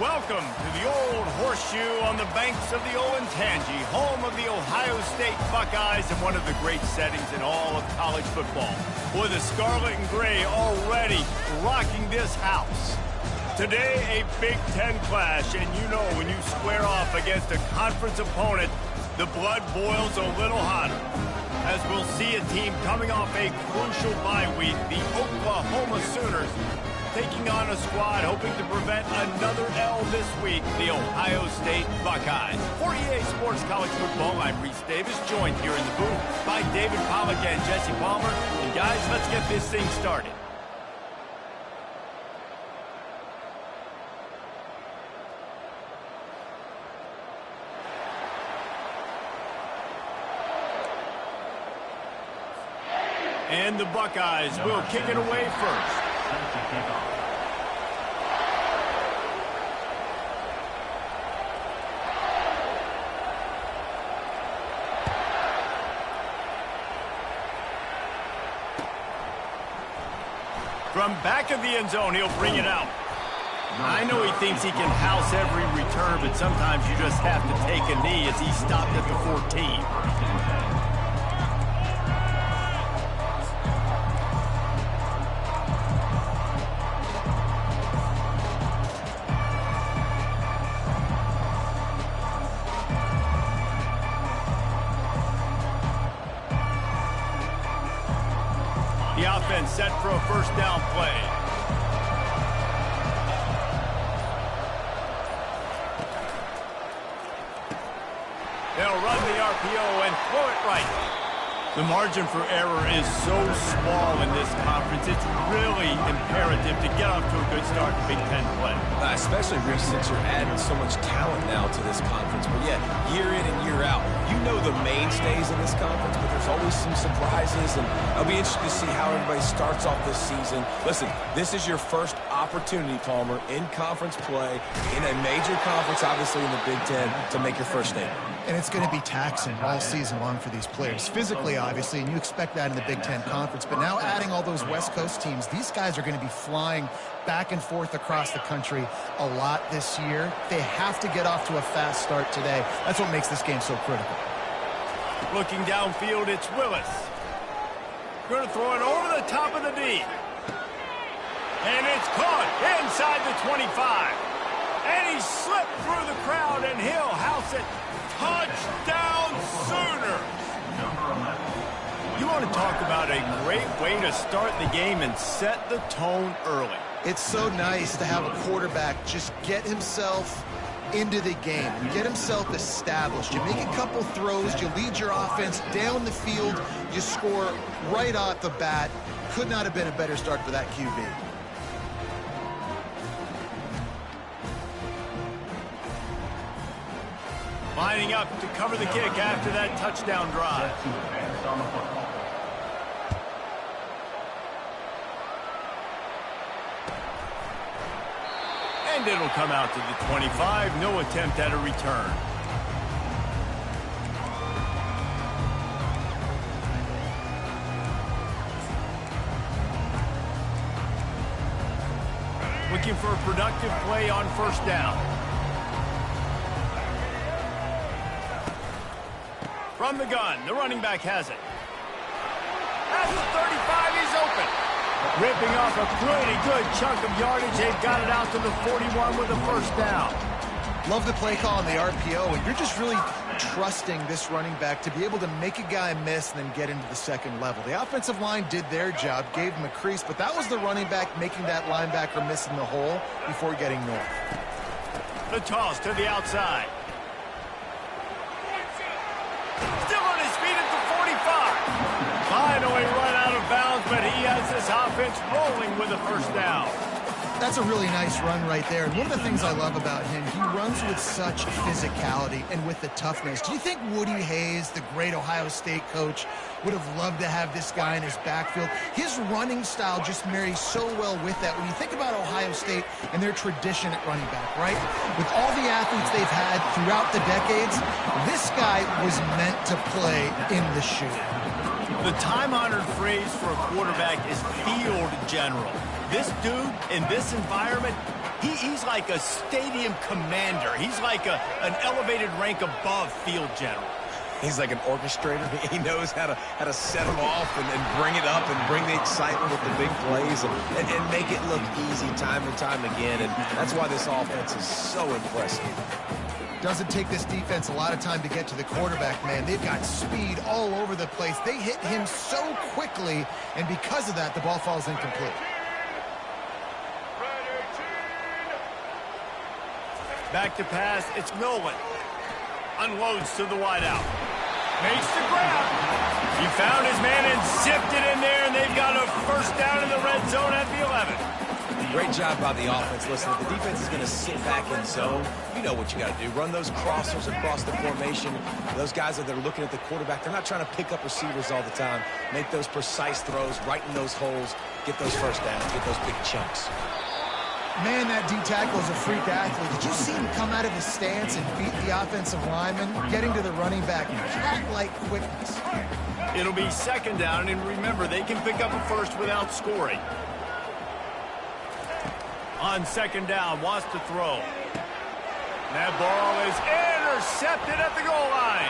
Welcome to the Old Horseshoe on the banks of the Olentangy, home of the Ohio State Buckeyes and one of the great settings in all of college football. Boy, the Scarlet and Gray already rocking this house. Today, a Big Ten clash, and you know when you square off against a conference opponent, the blood boils a little hotter. As we'll see a team coming off a crucial bye week, the Oklahoma Sooners, taking on a squad hoping to prevent another L this week, the Ohio State Buckeyes. For EA Sports College Football, I'm Reese Davis, joined here in the booth by David Pollack and Jesse Palmer. And guys, let's get this thing started. And the Buckeyes will kick it away first. From back of the end zone, he'll bring it out. I know he thinks he can house every return, but sometimes you just have to take a knee as he stopped at the 14. The offense set for a first down play. They'll run the RPO and throw it right. The margin for error is so small in this conference, it's really imperative to get off to a good start in Big Ten play. Especially, Reece, since you're adding so much talent now to this conference. But yeah, year in and year out, you know the mainstays in this conference, but there's always some surprises, and I'll be interested to see how everybody starts off this season. Listen, this is your first opportunity, Palmer, in conference play, in a major conference, obviously in the Big Ten, to make your first statement. And it's going to be taxing all season long for these players. Physically, obviously, and you expect that in the Big Ten Conference. But now adding all those West Coast teams, these guys are going to be flying back and forth across the country a lot this year. They have to get off to a fast start today. That's what makes this game so critical. Looking downfield, it's Willis. Going to throw it over the top of the D. And it's caught inside the 25. And he slipped through the crowd, and he'll house it. Touchdown, Sooner! You want to talk about a great way to start the game and set the tone early. It's so nice to have a quarterback just get himself into the game and get himself established. You make a couple throws, you lead your offense down the field, you score right off the bat. Could not have been a better start for that QB. Lining up to cover the kick after that touchdown drive. And it'll come out to the 25. No attempt at a return. Looking for a productive play on first down. From the gun, the running back has it. At the 35, he's open. Ripping off a pretty good chunk of yardage. They've got it out to the 41 with a first down. Love the play call on the RPO, and you're just really trusting this running back to be able to make a guy miss and then get into the second level. The offensive line did their job, gave him a crease, but that was the running back making that linebacker miss in the hole before getting north. The toss to the outside. Still on his feet at the 45. Finally run out of bounds, but he has this offense rolling with a first down. That's a really nice run right there. And one of the things I love about him, he runs with such physicality and with the toughness. Do you think Woody Hayes, the great Ohio State coach, would have loved to have this guy in his backfield? His running style just marries so well with that. When you think about Ohio State and their tradition at running back, right? With all the athletes they've had throughout the decades, this guy was meant to play in the shoe. The time-honored phrase for a quarterback is field general. This dude, in this environment, He's like a stadium commander. He's like an elevated rank above field general. He's like an orchestrator. He knows how to set them off and bring it up and bring the excitement with the big plays and make it look easy time and time again. And that's why this offense is so impressive. Doesn't take this defense a lot of time to get to the quarterback, man. They've got speed all over the place. They hit him so quickly, and because of that, the ball falls incomplete. Back to pass, it's Nolan. Unloads to the wideout. Makes the grab. He found his man and zipped it in there, and they've got a first down in the red zone at the 11. Great job by the offense. Listen, if the defense is going to sit back in zone, you know what you got to do. Run those crossers across the formation. Those guys that are looking at the quarterback, they're not trying to pick up receivers all the time. Make those precise throws, right in those holes, get those first downs, get those big chunks. Man, that D-tackle is a freak athlete. Did you see him come out of his stance and beat the offensive lineman? Getting to the running back, cat-like quickness. It'll be second down, and remember, they can pick up a first without scoring. On second down, wants to throw. That ball is intercepted at the goal line.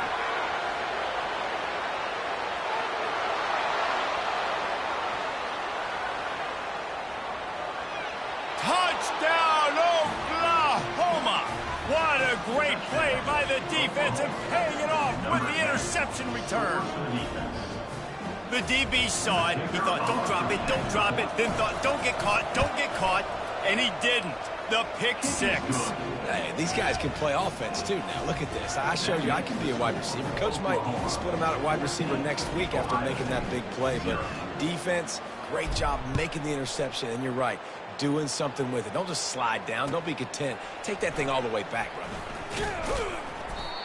Touchdown, Oklahoma! What a great play by the defense and paying it off with the interception return. The DB saw it. He thought, don't drop it, don't drop it. Then thought, don't get caught, don't get caught. And he didn't. The pick six. Hey, these guys can play offense, too, now. Look at this. I showed you I can be a wide receiver. Coach might split him out at wide receiver next week after making that big play. But defense, great job making the interception. And you're right, doing something with it. Don't just slide down. Don't be content. Take that thing all the way back, brother.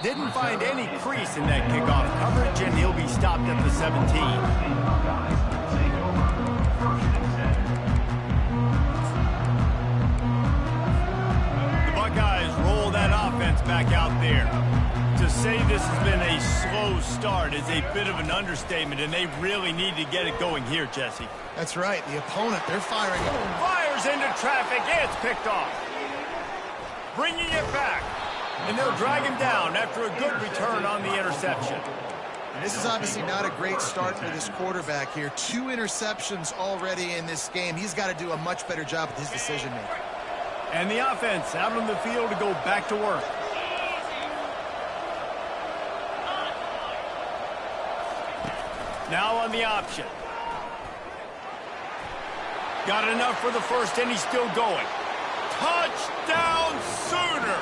Didn't find any crease in that kickoff coverage, and he'll be stopped at the 17. Guys roll that offense back out there. To say this has been a slow start is a bit of an understatement, and they really need to get it going here, Jesse. That's right. The opponent, they're firing. Fires into traffic. It's picked off. Bringing it back. And they'll drag him down after a good return on the interception. And this is obviously not a great start for this quarterback here. 2 interceptions already in this game. He's got to do a much better job with his decision-making. And the offense out on the field to go back to work. Now on the option. Got enough for the first, and he's still going. Touchdown Sooner!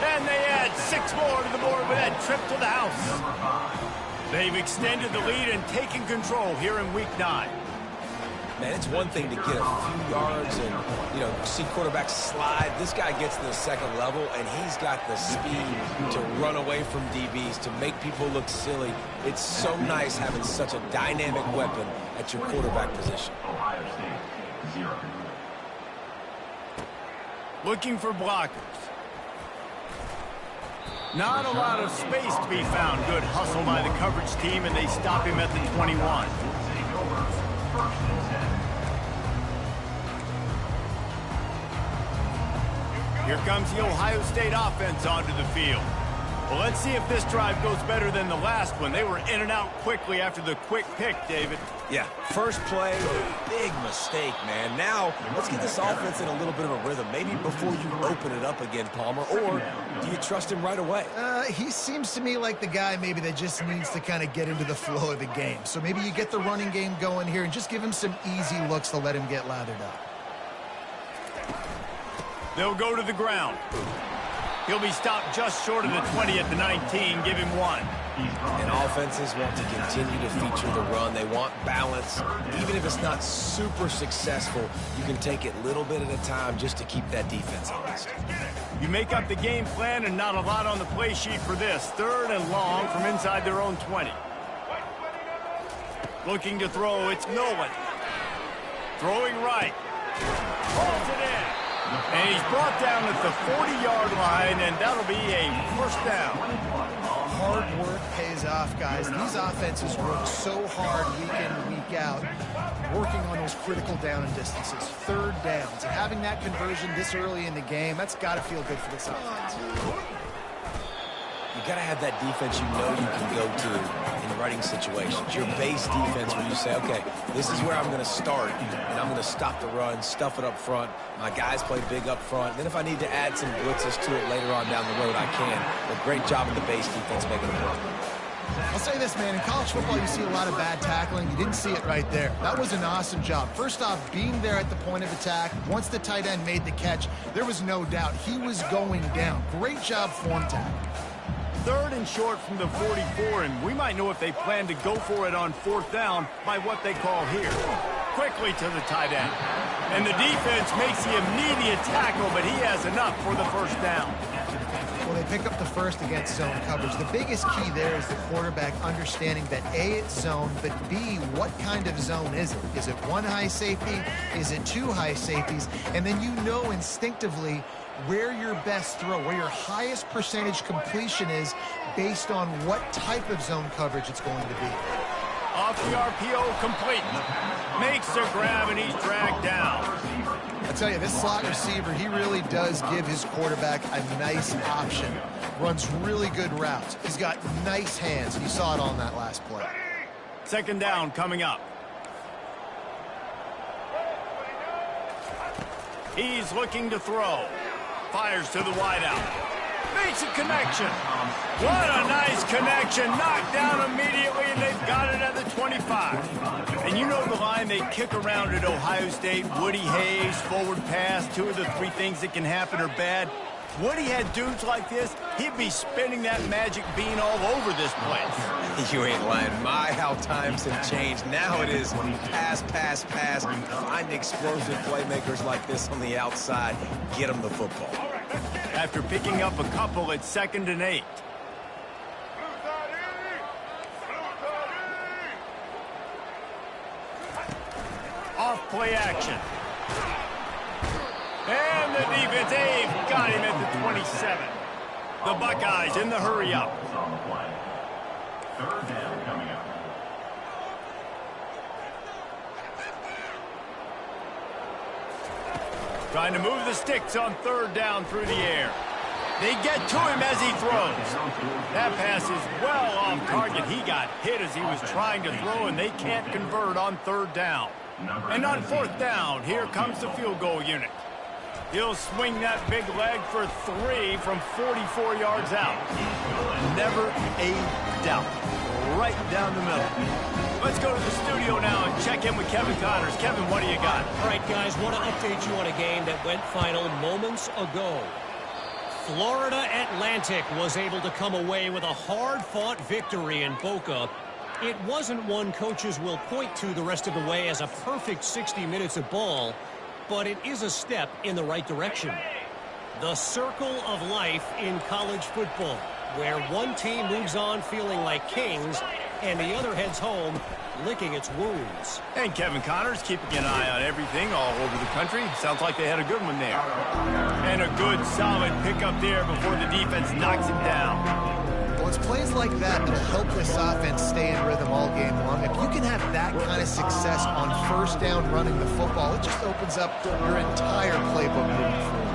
And they add 6 more to the board with that trip to the house. They've extended the lead and taken control here in Week 9. Man, it's one thing to get a few yards and, see quarterbacks slide. This guy gets to the second level, and he's got the speed to run away from DBs, to make people look silly. It's so nice having such a dynamic weapon at your quarterback position. Ohio State, 0. Looking for blockers. Not a lot of space to be found. Good hustle by the coverage team, and they stop him at the 21. Here comes the Ohio State offense onto the field. Well, let's see if this drive goes better than the last one. They were in and out quickly after the quick pick, David. Yeah, first play, big mistake, man. Now, let's get this offense in a little bit of a rhythm. Maybe before you open it up again, Palmer, or do you trust him right away? He seems to me like the guy maybe that just needs to kind of get into the flow of the game. So maybe you get the running game going here and just give him some easy looks to let him get lathered up. They'll go to the ground. He'll be stopped just short of the 20 at the 19. Give him 1. And offenses want to continue to feature the run. They want balance. Even if it's not super successful, you can take it little bit at a time just to keep that defense honest. You make up the game plan and not a lot on the play sheet for this. 3rd and long from inside their own 20. Looking to throw, it's Nolan. Throwing right. Holds it in. And he's brought down at the 40-yard line, and that'll be a first down. hard work pays off, guys. These offenses work so hard week in, week out, working on those critical down and distances, third downs. And having that conversion this early in the game, that's got to feel good for this offense. You got to have that defense you know you can go to in running situations. Your base defense where you say, okay, this is where I'm going to start, and I'm going to stop the run, stuff it up front. My guys play big up front. Then if I need to add some blitzes to it later on down the road, I can. But great job in the base defense making it work. I'll say this, man. In college football, you see a lot of bad tackling. You didn't see it right there. That was an awesome job. First off, being there at the point of attack. Once the tight end made the catch, there was no doubt he was going down. Great job form tackle. Third and short from the 44, and we might know if they plan to go for it on fourth down by what they call here. Quickly to the tight end. And the defense makes the immediate tackle, but he has enough for the first down. Well, they pick up the first against zone coverage. The biggest key there is the quarterback understanding that A, it's zone, but B, what kind of zone is it? Is it one high safety? Is it two high safeties? And then you know instinctively where your best throw, where your highest percentage completion is based on what type of zone coverage it's going to be. Off the RPO, complete. Makes the grab, and he's dragged down. I tell you, this slot receiver, he really does give his quarterback a nice option. Runs really good routes. He's got nice hands. You saw it on that last play. Second down coming up. He's looking to throw. Fires to the wideout. Makes a connection. What a nice connection. Knocked down immediately, and they've got it at the 25. And you know the line they kick around at Ohio State. Woody Hayes, forward pass, two of the three things that can happen are bad. Woody had dudes like this, he'd be spinning that magic bean all over this place. You ain't lying. My, how times have changed. Now it is pass, pass, pass. Find explosive playmakers like this on the outside. Get them the football. After picking up a couple, it's 2nd and 8. Off play action. And the defense, they've got him at the 27. The Buckeyes in the hurry up. Third down coming up. Trying to move the sticks on third down through the air. They get to him as he throws. That pass is well off target. He got hit as he was trying to throw, and they can't convert on third down. And on fourth down, here comes the field goal unit. He'll swing that big leg for 3 from 44 yards out. Never a doubt. Right down the middle. Let's go to the studio now and check in with Kevin Connors. Kevin, what do you got? All right, guys, want to update you on a game that went final moments ago. Florida Atlantic was able to come away with a hard-fought victory in Boca. It wasn't one coaches will point to the rest of the way as a perfect 60 minutes of ball, but it is a step in the right direction. The circle of life in college football, where one team moves on feeling like kings and the other heads home licking its wounds. And Kevin Connors keeping an eye on everything all over the country. Sounds like they had a good one there. And a good solid pickup there before the defense knocks him down. Well, it's plays like that that'll help this offense stay in rhythm all game long. If you can have that kind of success on first down running the football, it just opens up your entire playbook moving forward.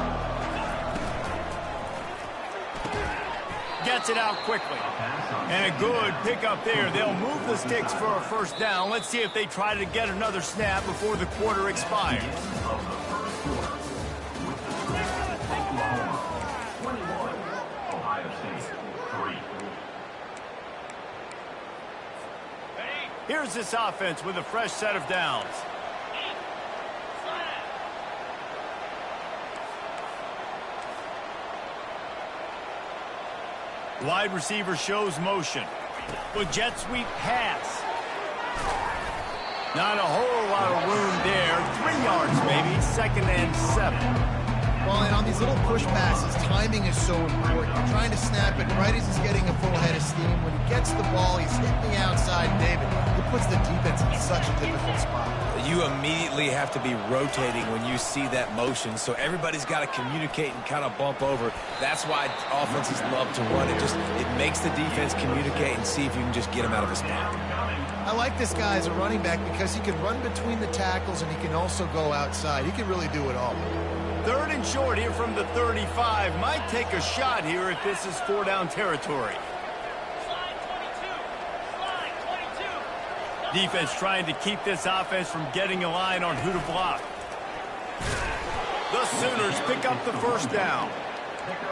Gets it out quickly. And a good pickup there. They'll move the sticks for a first down. Let's see if they try to get another snap before the quarter expires. Here's this offense with a fresh set of downs. Wide receiver shows motion. With jet sweep pass. Not a whole lot of room there. 3 yards maybe. 2nd and 7. Well, and on these little push passes, timing is so important. You're trying to snap it right as he's getting a full head of steam. When he gets the ball, he's hitting the outside, David. It puts the defense in such a difficult spot. You immediately have to be rotating when you see that motion, so everybody's got to communicate and kind of bump over. That's why offenses love to run it. It makes the defense communicate and see if you can just get him out of his spot. I like this guy as a running back because he can run between the tackles and he can also go outside. He can really do it all. 3rd and short here from the 35. Might take a shot here if this is 4-down territory. Defense trying to keep this offense from getting a line on who to block. The Sooners pick up the 1st down.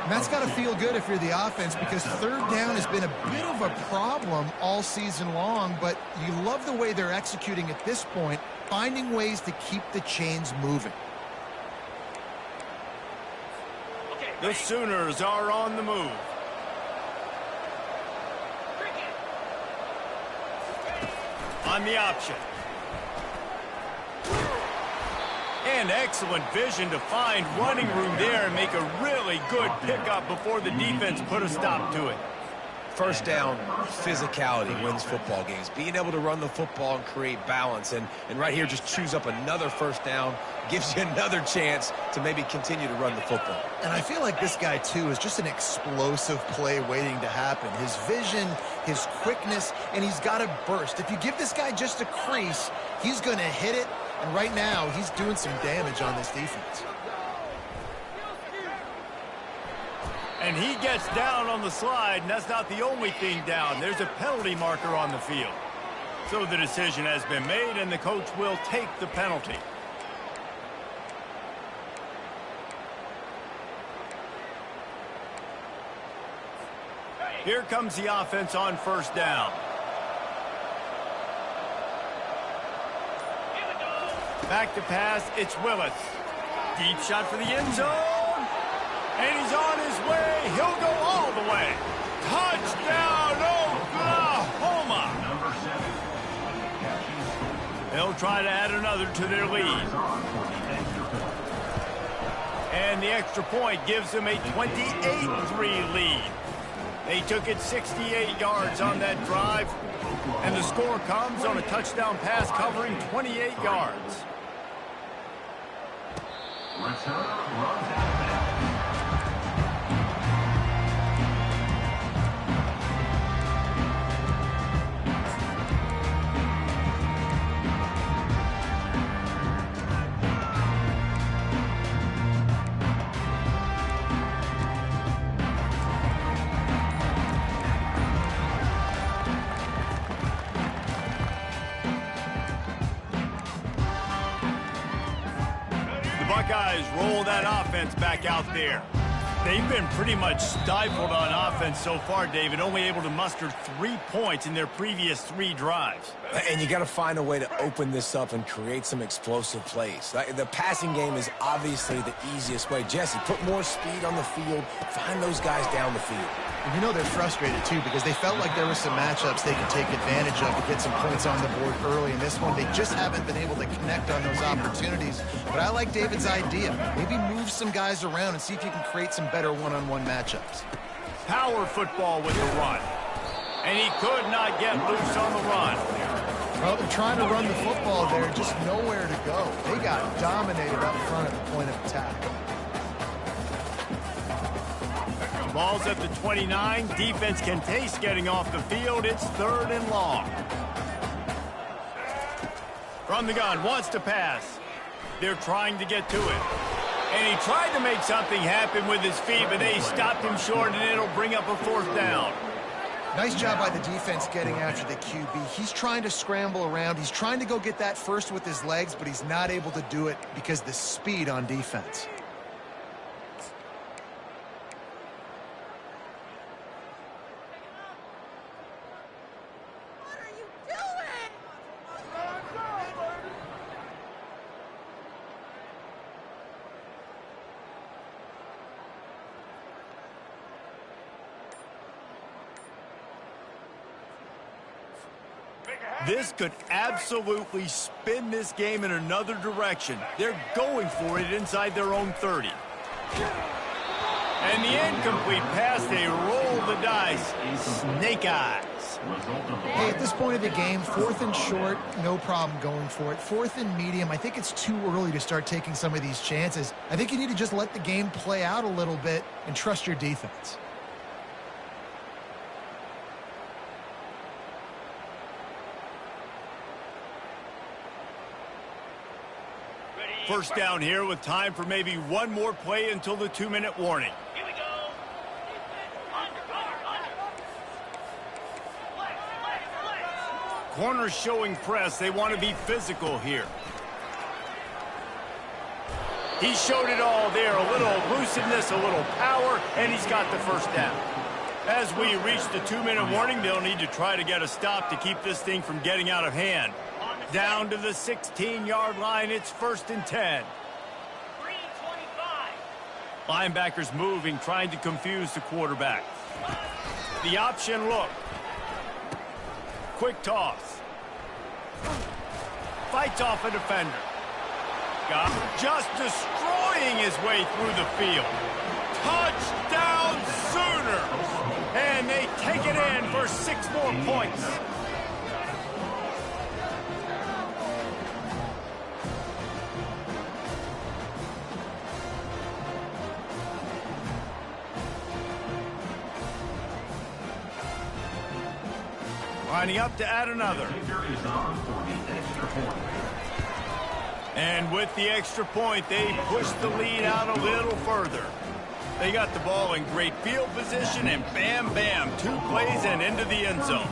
And that's got to feel good if you're the offense because 3rd down has been a bit of a problem all season long, but you love the way they're executing at this point, finding ways to keep the chains moving. The Sooners are on the move. On the option. And excellent vision to find running room there and make a really good pickup before the defense put a stop to it. 1st down, physicality wins football games. Being able to run the football and create balance. And right here, just choose up another 1st down, gives you another chance to maybe continue to run the football. And I feel like this guy, too, is just an explosive play waiting to happen. His vision, his quickness, and he's got a burst. If you give this guy just a crease, he's going to hit it. And right now, he's doing some damage on this defense. And he gets down on the slide, and that's not the only thing down. There's a penalty marker on the field. So the decision has been made, and the coach will take the penalty. Here comes the offense on 1st down. Back to pass, it's Willis. Deep shot for the end zone. And he's on his way. He'll go all the way. Touchdown, Oklahoma. They'll try to add another to their lead. And the extra point gives them a 28-3 lead. They took it 68 yards on that drive. And the score comes on a touchdown pass covering 28 yards. Buckeyes roll that offense back out there. They've been pretty much stifled on offense so far, David, only able to muster 3 points in their previous 3 drives. And you got to find a way to open this up and create some explosive plays. The passing game is obviously the easiest way. Jesse, put more speed on the field, find those guys down the field. And you know they're frustrated, too, because they felt like there were some matchups they could take advantage of to get some points on the board early. In this one, they just haven't been able to connect on those opportunities. But I like David's idea. Maybe move some guys around and see if you can create some better one-on-one matchups. Power football with the run. And he could not get loose on the run. Well, they're trying to run the football there, just nowhere to go. They got dominated up front at the point of attack. Ball's at the 29. Defense can taste getting off the field. It's 3rd and long. From the gun, wants to pass. They're trying to get to it. And he tried to make something happen with his feet, but they stopped him short, and it'll bring up a 4th down. Nice job by the defense getting after the QB. He's trying to scramble around. He's trying to go get that first with his legs, but he's not able to do it because of the speed on defense. This could absolutely spin this game in another direction. They're going for it inside their own 30. And the incomplete pass, they roll the dice. Snake eyes. offense. Hey, at this point of the game, 4th and short, no problem going for it. 4th and medium, I think it's too early to start taking some of these chances. I think you need to just let the game play out a little bit and trust your defense. First down here with time for maybe one more play until the 2-minute warning. Here we go. Corners showing press. They want to be physical here. He showed it all there. A little elusiveness, a little power, and he's got the first down. As we reach the 2-minute warning, they'll need to try to get a stop to keep this thing from getting out of hand. Down to the 16-yard line, it's 1st and 10. 3:25. Linebackers moving, trying to confuse the quarterback. The option look. Quick toss. Fights off a defender. Just destroying his way through the field. Touchdown Sooners! And they take it in for 6 more points. Lining up to add another. And with the extra point, they push the lead out a little further. They got the ball in great field position, and bam, bam, 2 plays and into the end zone.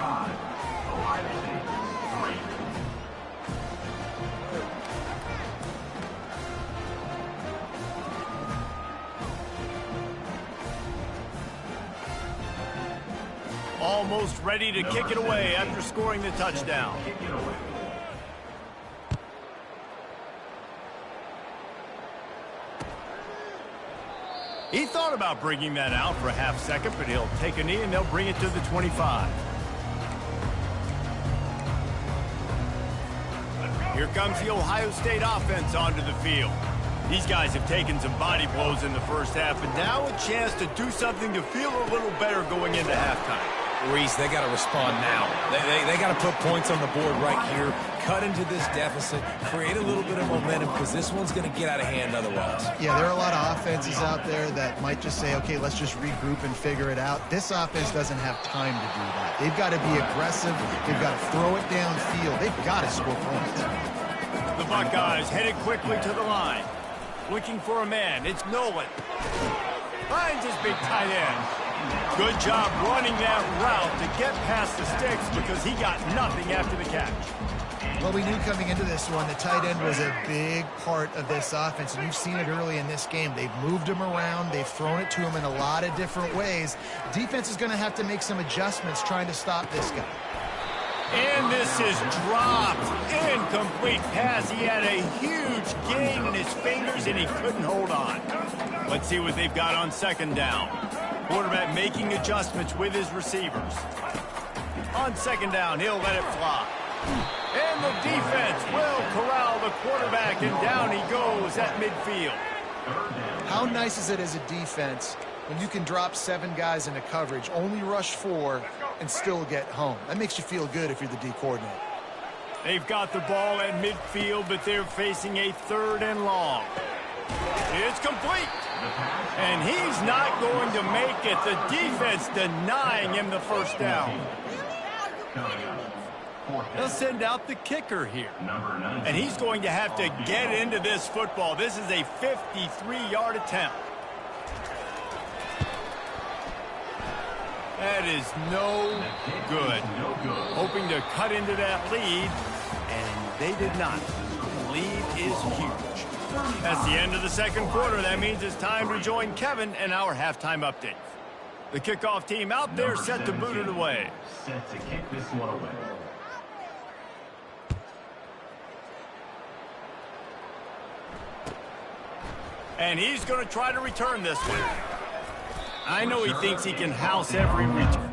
Almost ready to kick it away after scoring the touchdown. He thought about bringing that out for a half second, but he'll take a knee and they'll bring it to the 25. Here comes the Ohio State offense onto the field. These guys have taken some body blows in the first half, and now a chance to do something to feel a little better going into halftime. Reese, they got to respond now. They got to put points on the board right here, cut into this deficit, create a little bit of momentum, because this one's going to get out of hand otherwise. Yeah, there are a lot of offenses out there that might just say, okay, let's just regroup and figure it out. This offense doesn't have time to do that. They've got to be aggressive. They've got to throw it downfield. They've got to score points. The Buckeyes headed quickly to the line. Looking for a man. It's Nolan. Finds his big tight end. Good job running that route to get past the sticks because he got nothing after the catch. Well, we knew coming into this one, the tight end was a big part of this offense, and you've seen it early in this game. They've moved him around. They've thrown it to him in a lot of different ways. Defense is going to have to make some adjustments trying to stop this guy. And this is dropped. Incomplete pass. He had a huge gain in his fingers, and he couldn't hold on. Let's see what they've got on 2nd down. Quarterback making adjustments with his receivers. On 2nd down, he'll let it fly. And the defense will corral the quarterback, and down he goes at midfield. How nice is it as a defense when you can drop 7 guys into coverage, only rush 4, and still get home? That makes you feel good if you're the D coordinator. They've got the ball at midfield, but they're facing a 3rd and long. It's complete. And he's not going to make it. The defense denying him the first down. They'll send out the kicker here. And he's going to have to get into this football. This is a 53-yard attempt. That is no good. Hoping to cut into that lead, and they did not. The lead is huge. That's the end of the 2nd quarter. That means it's time to join Kevin and our halftime update. The kickoff team out there set to boot it away. Set to kick this one away. And he's going to try to return this one. I know he thinks he can house every return.